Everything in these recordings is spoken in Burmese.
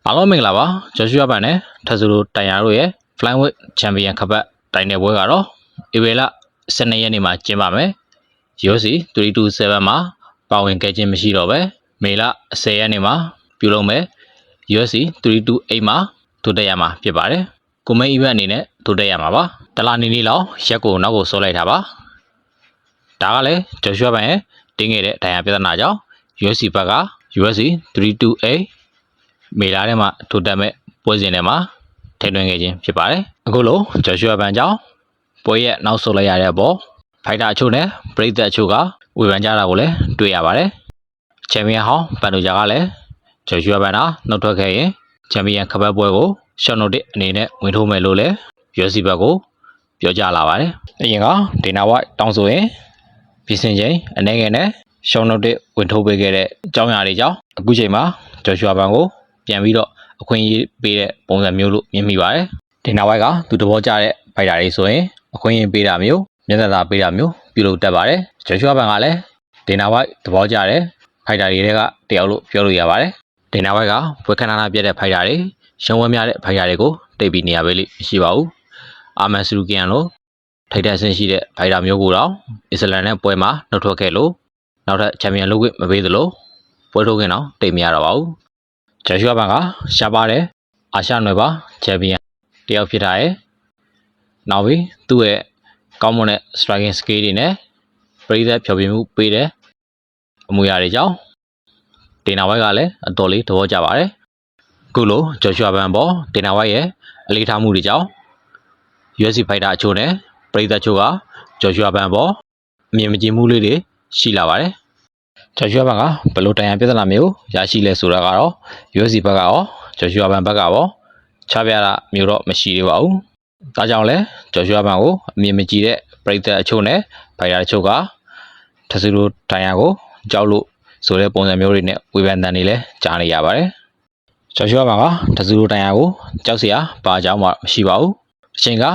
အားလုံးမင်္ဂလာပါဂျော်ရှူယာဘန်နဲ့ထဆူလိုတိုင်ယာတို့ရဲ့ Flyweight Champion ခပတ်တိုင်နယ်ပွဲကတော့ဧပြီလ12ရက်နေ့မှာကျင်းပမယ် UFC 327မှာပါဝင်ခဲ့ခြင်းမရှိတော့ပဲမေလ10ရက်နေ့မှာပြုလုပ်မယ် UFC 328မှာထိုးတက်ရမှာဖြစ်ပါတယ်ကိုမိတ် event အနေနဲ့ထိုးတက်ရမှာပါတလားနေလောက်ရက်ကိုနောက်ကိုဆောလိုက်တာပါဒါကလည်းဂျော်ရှူယာဘန်ရဲ့တင်းခဲ့တဲ့တိုင်ယာပြဿနာကြောင့် UFC ဘက်က UFC 328မေလာထဲမှာထိုးတက်မဲ့ပွဲစဉ်ထဲမှာထိန်းသွင်းခဲ့ခြင်းဖြစ်ပါတယ်အခုလိုဂျော်ရှူယာဘန်ကြောင့်ပွဲရဲ့နောက်ဆုတ်လိုက်ရတဲ့အပေါ်ဖိုက်တာအချို့နဲ့ပရိသတ်အချို့ကဝေဖန်ကြတာကိုလည်းတွေ့ရပါတယ်ချန်ပီယံဟောင်းပန်တိုဂျာကလည်းဂျော်ရှူယာဘန်ကနှုတ်ထွက်ခဲ့ရင်ချန်ပီယံခပတ်ပွဲကိုရှော့နိုတစ်အနေနဲ့ဝင်ထိုးမယ်လို့လည်း UFC ဘက်ကိုပြောကြားလာပါတယ်အရင်ကဒေနာဝိုက်တောင်းဆိုရင်ပြင်ဆင်ချိန်အနေငယ်နဲ့ရှော့နိုတစ်ဝင်ထိုးပေးခဲ့တဲ့အကြောင်းအရာတွေကြောင့်အခုချိန်မှာဂျော်ရှူယာဘန်ကိုပြန်ပြီးတော့အခွင့်အရေးပေးတဲ့ပုံစံမျိုးလို့မြင်မိပါတယ်ဒီနောက်ပိုင်းကသူတဘောကျတဲ့ဖိုက်တာတွေဆိုရင်အခွင့်အရေးပေးတာမျိုးမျက်နှာသာပေးတာမျိုးပြုလုပ်တတ်ပါတယ်ဂျော်ရှူယာဘန်ကလည်းဒီနောက်ပိုင်းတဘောကျတဲ့ဖိုက်တာတွေကတယောက်လို့ပြောလို့ရပါတယ်ဒီနောက်ပိုင်းကပွဲခဏခဏပြတ်တဲ့ဖိုက်တာတွေရှုံးဝဲများတဲ့ဖိုက်တာတွေကိုတိတ်ပြီးနေရပဲလိမရှိပါဘူးအာမန်စရူကီယန်လို့ထိပ်တက်ဆင်းရှိတဲ့ဖိုက်တာမျိုးကိုတော့အစ္စလန်နဲ့ပွဲမှာနှုတ်ထွက်ခဲ့လို့နောက်ထပ်ချန်ပီယံလုပ်ခွင့်မပေးသလိုပွဲထုတ်ခင်တော့တိတ်မရတော့ပါဘူးဂျော်ရှူယာဘန်ကရှားပါတဲ့အာရှနွယ်ပါချန်ပီယံတယောက်ဖြစ်တာရဲ့နောက်ပြီးသူ့ရဲ့ကောင်းမွန်တဲ့ striking skill တွေနဲ့ပရိသတ်ဖြောပြမှုပေးတဲ့အမူအရာတွေကြောင့်ဒေနာဝိုက်ကလည်းအတော်လေးသဘောကျပါတယ်အခုလိုဂျော်ရှူယာဘန်ပေါ်ဒေနာဝိုက်ရဲ့အလေးထားမှုတွေကြောင့် UFC ဖိုက်တာအချို့နဲ့ပရိသတ်အချို့ကဂျော်ရှူယာဘန်ပေါ်အမြင်မကြည်မှုလေးတွေရှိလာပါတယ်ဂျော်ရှူယာဘန်ကဘယ်လိုတိုင်ရန်ပြဿနာမျိုးရရှိလဲဆိုတာကတော့ UFC ဘက်ကရောဂျော်ရှူယာဘန်ဘက်ကရောချပြတာမျိုးတော့မရှိသေးပါဘူး။ဒါကြောင့်လဲဂျော်ရှူယာဘန်ကိုအမြင်မကြည်တဲ့ပရိသတ်အချို့နဲ့ဖိုင်ယာအချို့ကထဆူလိုတိုင်ယာကိုကြောက်လို့ဆိုတဲ့ပုံစံမျိုးတွေနဲ့ဝေဖန်တန်တွေလည်းကြားနေရပါတယ်။ဂျော်ရှူယာဘန်ကထဆူလိုတိုင်ယာကိုကြောက်စရာဘာကြောင့်မှမရှိပါဘူး။အချိန်က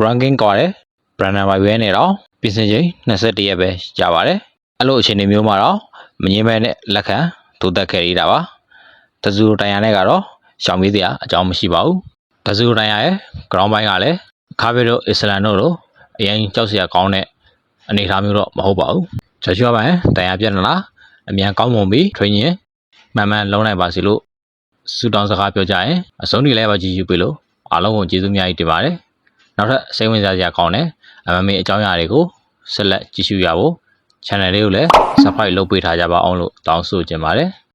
ranking ကွာတဲ့ Brandon Royval နဲ့တော့ပြင်ဆင်ချိန်21ရက်ပဲကြာပါတယ်။အဲ့လိုအခြေအနေမျိုးမှာတော့မငြင်းမဲနဲ့လက်ခံထိုးသက်ခဲ့ရတာပါ။ထဆူလိုတိုင်ယာနဲ့ကတော့ရှောင်ပြေးစရာအကြောင်းမရှိပါဘူး။ထဆူလိုတိုင်ယာရဲ့ ground ပိုင်းကလည်းခါဘီတို့အစ္စလန်တို့လိုအရင်ကြောက်စရာကောင်းတဲ့အနေအထားမျိုးတော့မဟုတ်ပါဘူး။ဂျော်ရှူယာဘန်တိုင်ယာပြတ်လာအမြန်ကောင်းမွန်ပြီး training မှန်မှန်လုံးနိုင်ပါစေလို့ဆုတောင်းစကားပြောကြရင်အဆုံးထိလည်းပါကြည့်ယူပေးလို့အားလုံးကိုကျေးဇူးများကြီးတင်ပါတယ်။နောက်ထပ်စိတ်ဝင်စားစရာကောင်းတဲ့ MMA အကြောင်းအရာတွေကိုဆက်လက်ကြည့်ရှုရဖို့ channel လေးကိုလည်း subscribe လုပ်ပေးထားကြပါအောင်လို့တောင်းဆိုချင်ပါတယ်။